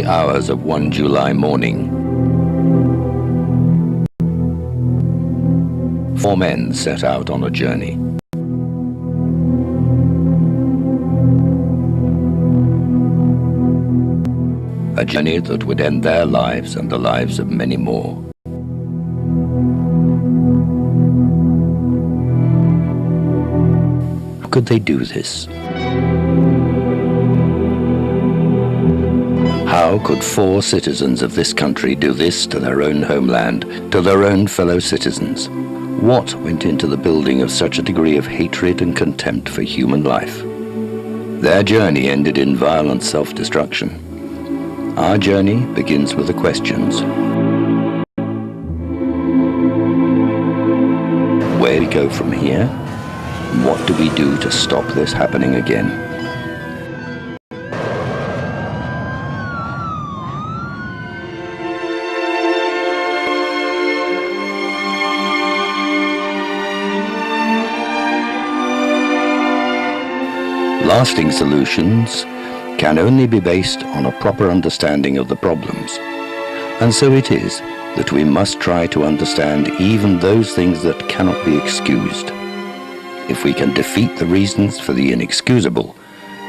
early hours of one July morning, 4 men set out on a journey. A journey that would end their lives and the lives of many more. How could they do this? How could 4 citizens of this country do this to their own homeland, to their own fellow citizens? What went into the building of such a degree of hatred and contempt for human life? Their journey ended in violent self-destruction. Our journey begins with the questions. Where do we go from here? What do we do to stop this happening again? Lasting solutions can only be based on a proper understanding of the problems. And so it is that we must try to understand even those things that cannot be excused. If we can defeat the reasons for the inexcusable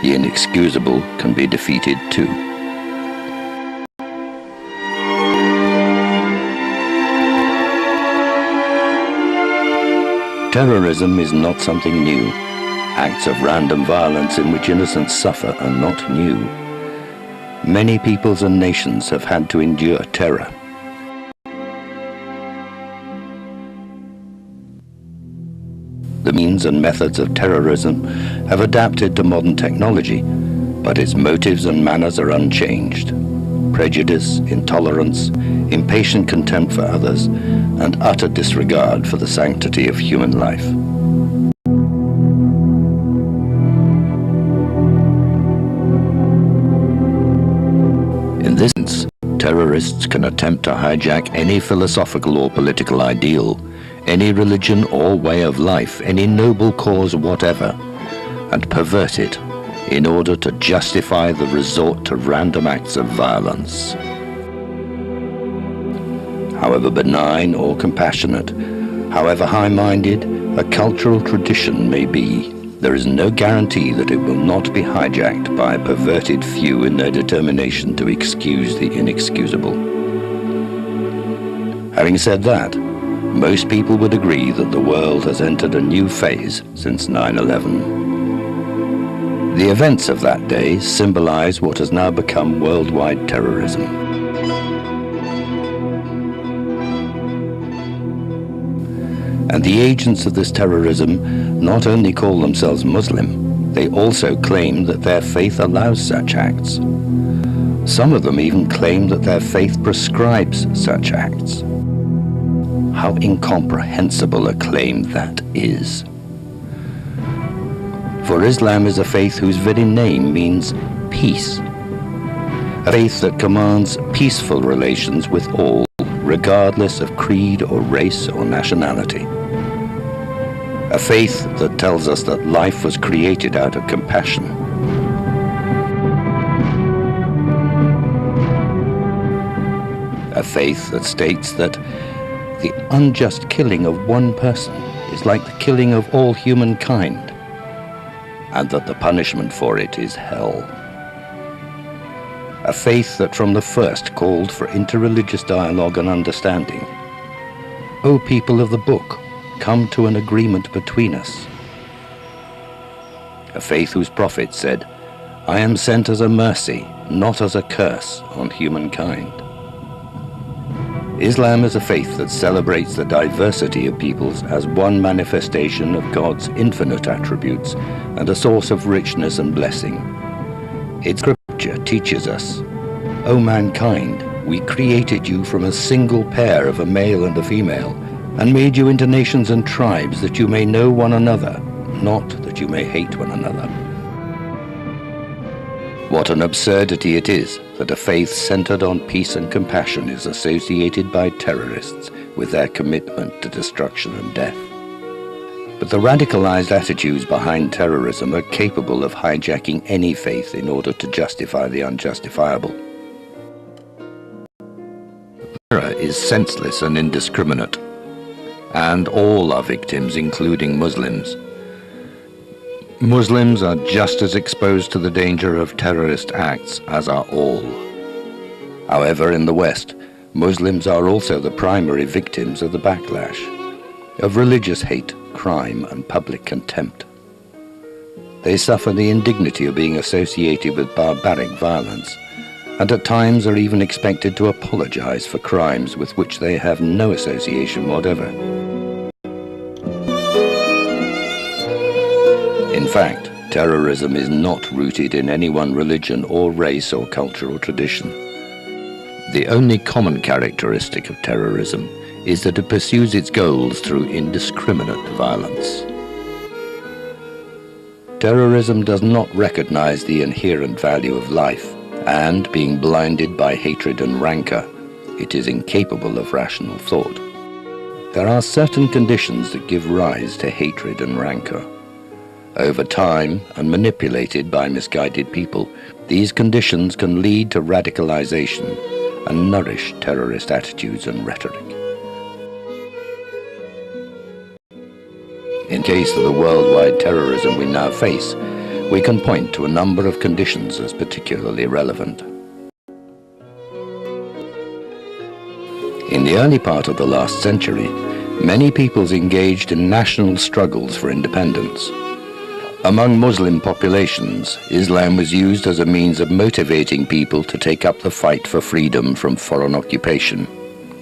can be defeated too. Terrorism is not something new. Acts of random violence in which innocents suffer are not new. Many peoples and nations have had to endure terror. The means and methods of terrorism have adapted to modern technology, but its motives and manners are unchanged. Prejudice, intolerance, impatient contempt for others, and utter disregard for the sanctity of human life. In this sense, terrorists can attempt to hijack any philosophical or political ideal, any religion or way of life, any noble cause whatever, and pervert it in order to justify the resort to random acts of violence. However benign or compassionate, however high-minded a cultural tradition may be, there is no guarantee that it will not be hijacked by a perverted few in their determination to excuse the inexcusable. Having said that, most people would agree that the world has entered a new phase since 9/11. The events of that day symbolize what has now become worldwide terrorism. And the agents of this terrorism not only call themselves Muslim, they also claim that their faith allows such acts. Some of them even claim that their faith prescribes such acts. How incomprehensible a claim that is. For Islam is a faith whose very name means peace. A faith that commands peaceful relations with all, regardless of creed or race or nationality. A faith that tells us that life was created out of compassion. A faith that states that the unjust killing of one person is like the killing of all humankind, and that the punishment for it is hell. A faith that from the first called for interreligious dialogue and understanding. O people of the book, come to an agreement between us. A faith whose prophet said, I am sent as a mercy, not as a curse on humankind. Islam is a faith that celebrates the diversity of peoples as one manifestation of God's infinite attributes and a source of richness and blessing. Its scripture teaches us, O mankind, we created you from a single pair of a male and a female, and made you into nations and tribes that you may know one another, not that you may hate one another. What an absurdity it is that a faith centered on peace and compassion is associated by terrorists with their commitment to destruction and death. But the radicalized attitudes behind terrorism are capable of hijacking any faith in order to justify the unjustifiable. terror is senseless and indiscriminate, and all are victims, including Muslims. Muslims are just as exposed to the danger of terrorist acts as are all. However, in the West, Muslims are also the primary victims of the backlash, of religious hate, crime, and public contempt. They suffer the indignity of being associated with barbaric violence, and at times are even expected to apologize for crimes with which they have no association whatever. In fact, terrorism is not rooted in any one religion or race or cultural tradition. The only common characteristic of terrorism is that it pursues its goals through indiscriminate violence. Terrorism does not recognize the inherent value of life, and being blinded by hatred and rancor, it is incapable of rational thought. There are certain conditions that give rise to hatred and rancor. Over time, and manipulated by misguided people, these conditions can lead to radicalization and nourish terrorist attitudes and rhetoric. In case of the worldwide terrorism we now face, we can point to a number of conditions as particularly relevant. In the early part of the last century, many peoples engaged in national struggles for independence. Among Muslim populations, Islam was used as a means of motivating people to take up the fight for freedom from foreign occupation.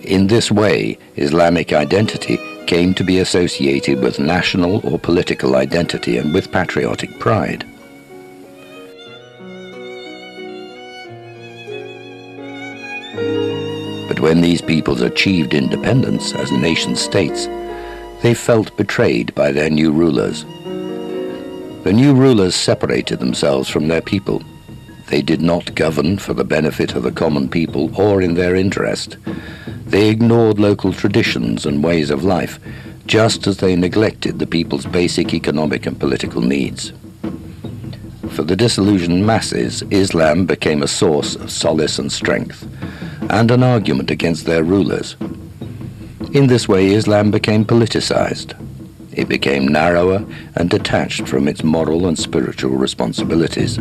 In this way, Islamic identity came to be associated with national or political identity and with patriotic pride. But when these peoples achieved independence as nation-states, they felt betrayed by their new rulers. The new rulers separated themselves from their people. They did not govern for the benefit of the common people or in their interest. They ignored local traditions and ways of life, just as they neglected the people's basic economic and political needs. For the disillusioned masses, Islam became a source of solace and strength, and an argument against their rulers. In this way, Islam became politicized. It became narrower and detached from its moral and spiritual responsibilities.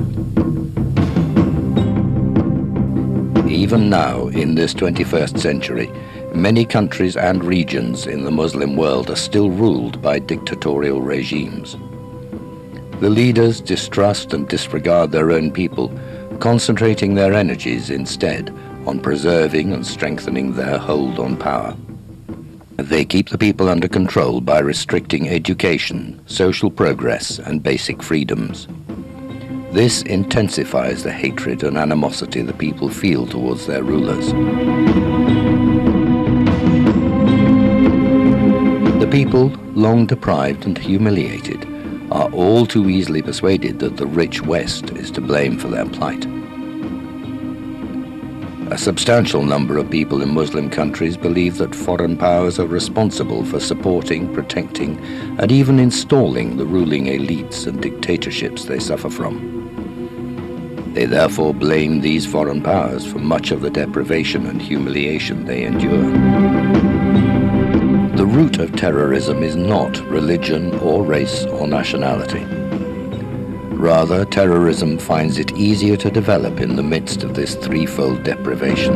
Even now, in this 21st century, many countries and regions in the Muslim world are still ruled by dictatorial regimes. The leaders distrust and disregard their own people, concentrating their energies instead on preserving and strengthening their hold on power. They keep the people under control by restricting education, social progress, and basic freedoms. This intensifies the hatred and animosity the people feel towards their rulers. The people, long deprived and humiliated, are all too easily persuaded that the rich West is to blame for their plight. A substantial number of people in Muslim countries believe that foreign powers are responsible for supporting, protecting, and even installing the ruling elites and dictatorships they suffer from. They therefore blame these foreign powers for much of the deprivation and humiliation they endure. The root of terrorism is not religion or race or nationality. Rather, terrorism finds it easier to develop in the midst of this threefold deprivation.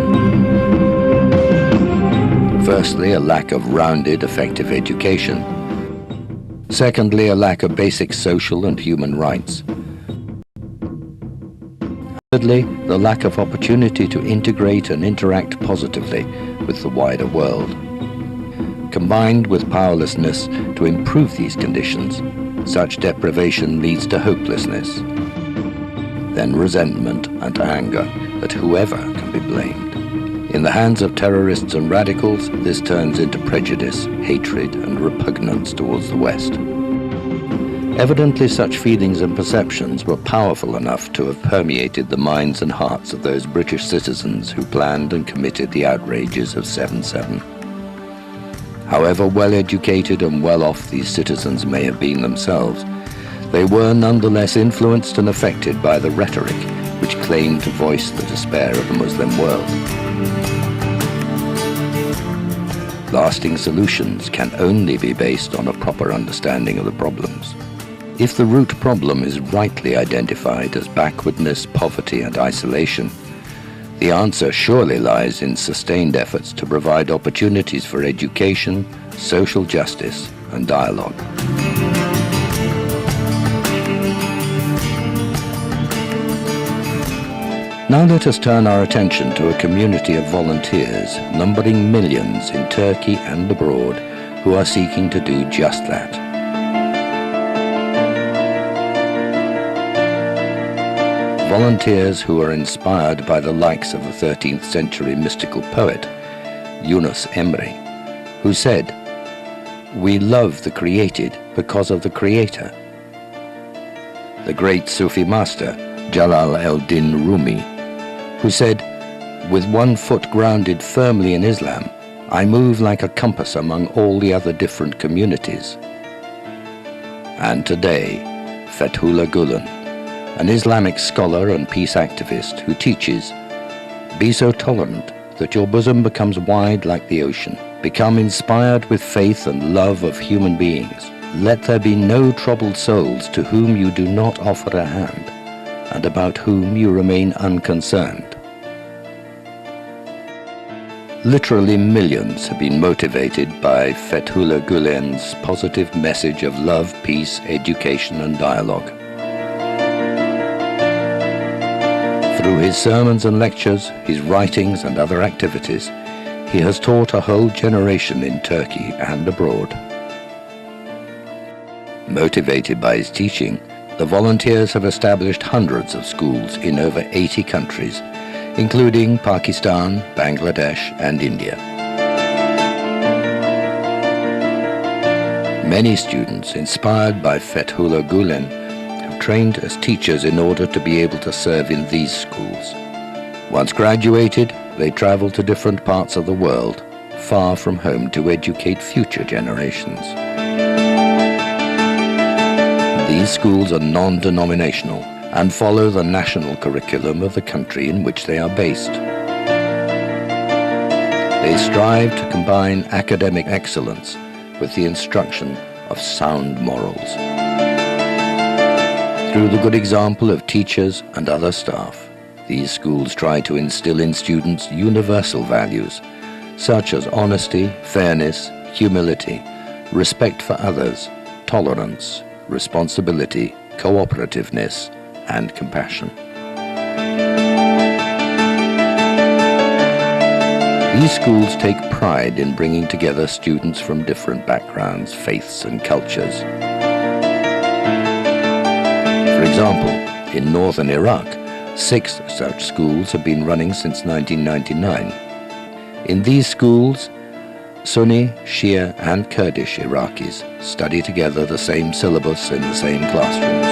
Firstly, a lack of rounded, effective education. Secondly, a lack of basic social and human rights. Thirdly, the lack of opportunity to integrate and interact positively with the wider world. Combined with powerlessness to improve these conditions, such deprivation leads to hopelessness, then resentment and anger at whoever can be blamed. In the hands of terrorists and radicals, this turns into prejudice, hatred, and repugnance towards the West. Evidently, such feelings and perceptions were powerful enough to have permeated the minds and hearts of those British citizens who planned and committed the outrages of 7/7. However well-educated and well-off these citizens may have been themselves, they were nonetheless influenced and affected by the rhetoric which claimed to voice the despair of the Muslim world. lasting solutions can only be based on a proper understanding of the problems. If the root problem is rightly identified as backwardness, poverty, and isolation, the answer surely lies in sustained efforts to provide opportunities for education, social justice, and dialogue. Now let us turn our attention to a community of volunteers numbering millions in Turkey and abroad who are seeking to do just that. Volunteers who are inspired by the likes of the 13th century mystical poet Yunus Emre, who said, "We love the created because of the Creator." The great Sufi master Jalal el-Din Rumi, who said, "With one foot grounded firmly in Islam, I move like a compass among all the other different communities." And today, Fethullah Gulen, an Islamic scholar and peace activist who teaches, "Be so tolerant that your bosom becomes wide like the ocean. Become inspired with faith and love of human beings. Let there be no troubled souls to whom you do not offer a hand, and about whom you remain unconcerned." Literally millions have been motivated by Fethullah Gulen's positive message of love, peace, education, and dialogue. Through his sermons and lectures, his writings and other activities, he has taught a whole generation in Turkey and abroad. Motivated by his teaching, the volunteers have established hundreds of schools in over 80 countries, including Pakistan, Bangladesh, and India. Many students inspired by Fethullah Gulen trained as teachers in order to be able to serve in these schools. Once graduated, they travel to different parts of the world, far from home, to educate future generations. These schools are non-denominational and follow the national curriculum of the country in which they are based. They strive to combine academic excellence with the instruction of sound morals. Through the good example of teachers and other staff, these schools try to instill in students universal values such as honesty, fairness, humility, respect for others, tolerance, responsibility, cooperativeness, and compassion. These schools take pride in bringing together students from different backgrounds, faiths, and cultures. For example, in northern Iraq, 6 such schools have been running since 1999. In these schools, Sunni, Shia, and Kurdish Iraqis study together the same syllabus in the same classrooms.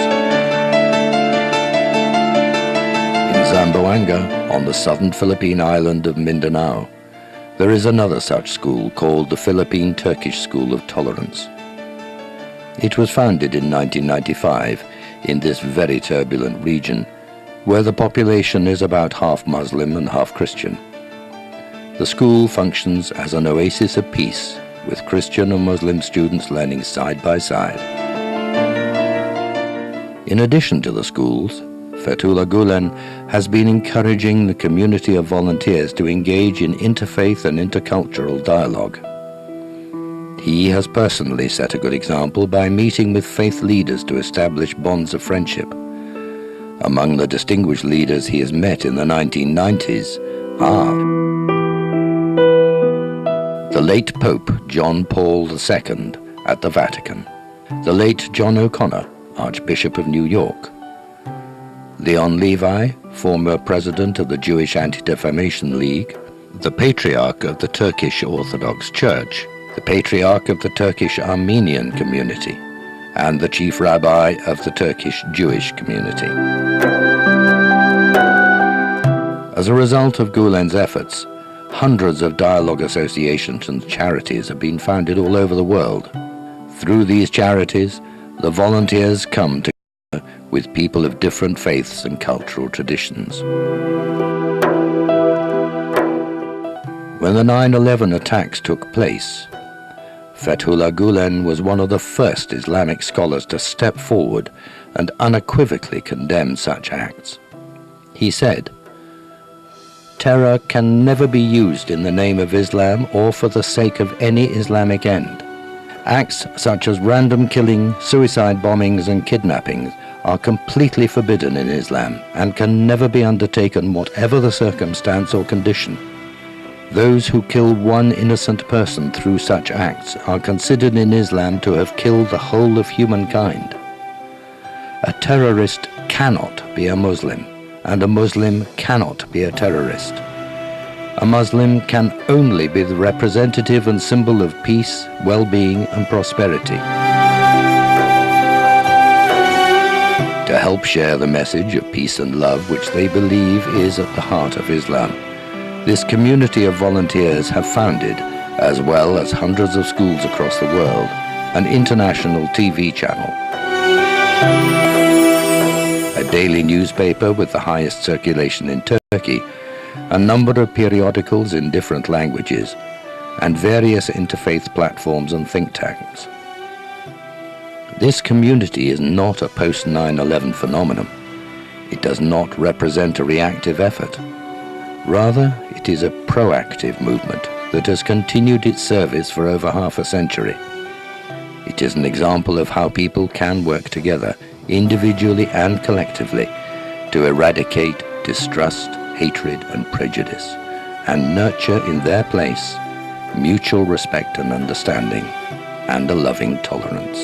In Zamboanga, on the southern Philippine island of Mindanao, there is another such school called the Philippine Turkish School of Tolerance. It was founded in 1995 in this very turbulent region, where the population is about half Muslim and half Christian. The school functions as an oasis of peace, with Christian and Muslim students learning side by side. In addition to the schools, Fethullah Gulen has been encouraging the community of volunteers to engage in interfaith and intercultural dialogue. He has personally set a good example by meeting with faith leaders to establish bonds of friendship. Among the distinguished leaders he has met in the 1990s are the late Pope John Paul II at the Vatican, the late John O'Connor, Archbishop of New York, Leon Levi, former president of the Jewish Anti-Defamation League, the Patriarch of the Turkish Orthodox Church, the Patriarch of the Turkish Armenian community, and the Chief Rabbi of the Turkish Jewish community. As a result of Gulen's efforts, hundreds of dialogue associations and charities have been founded all over the world. Through these charities, the volunteers come together with people of different faiths and cultural traditions. When the 9/11 attacks took place, Fethullah Gulen was one of the first Islamic scholars to step forward and unequivocally condemn such acts. He said, "Terror can never be used in the name of Islam or for the sake of any Islamic end. Acts such as random killing, suicide bombings and kidnappings are completely forbidden in Islam and can never be undertaken whatever the circumstance or condition. Those who kill one innocent person through such acts are considered in Islam to have killed the whole of humankind. A terrorist cannot be a Muslim, and a Muslim cannot be a terrorist. A Muslim can only be the representative and symbol of peace, well-being and prosperity." To help share the message of peace and love which they believe is at the heart of Islam, this community of volunteers have founded, as well as hundreds of schools across the world, an international TV channel, a daily newspaper with the highest circulation in Turkey, a number of periodicals in different languages, and various interfaith platforms and think tanks. This community is not a post-9/11 phenomenon. It does not represent a reactive effort. Rather, it is a proactive movement that has continued its service for over half a century. It is an example of how people can work together, individually and collectively, to eradicate distrust, hatred and prejudice, and nurture in their place mutual respect and understanding, and a loving tolerance.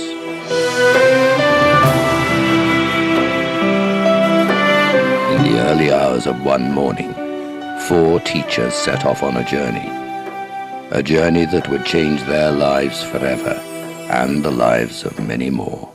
In the early hours of one morning, 4 teachers set off on a journey that would change their lives forever and the lives of many more.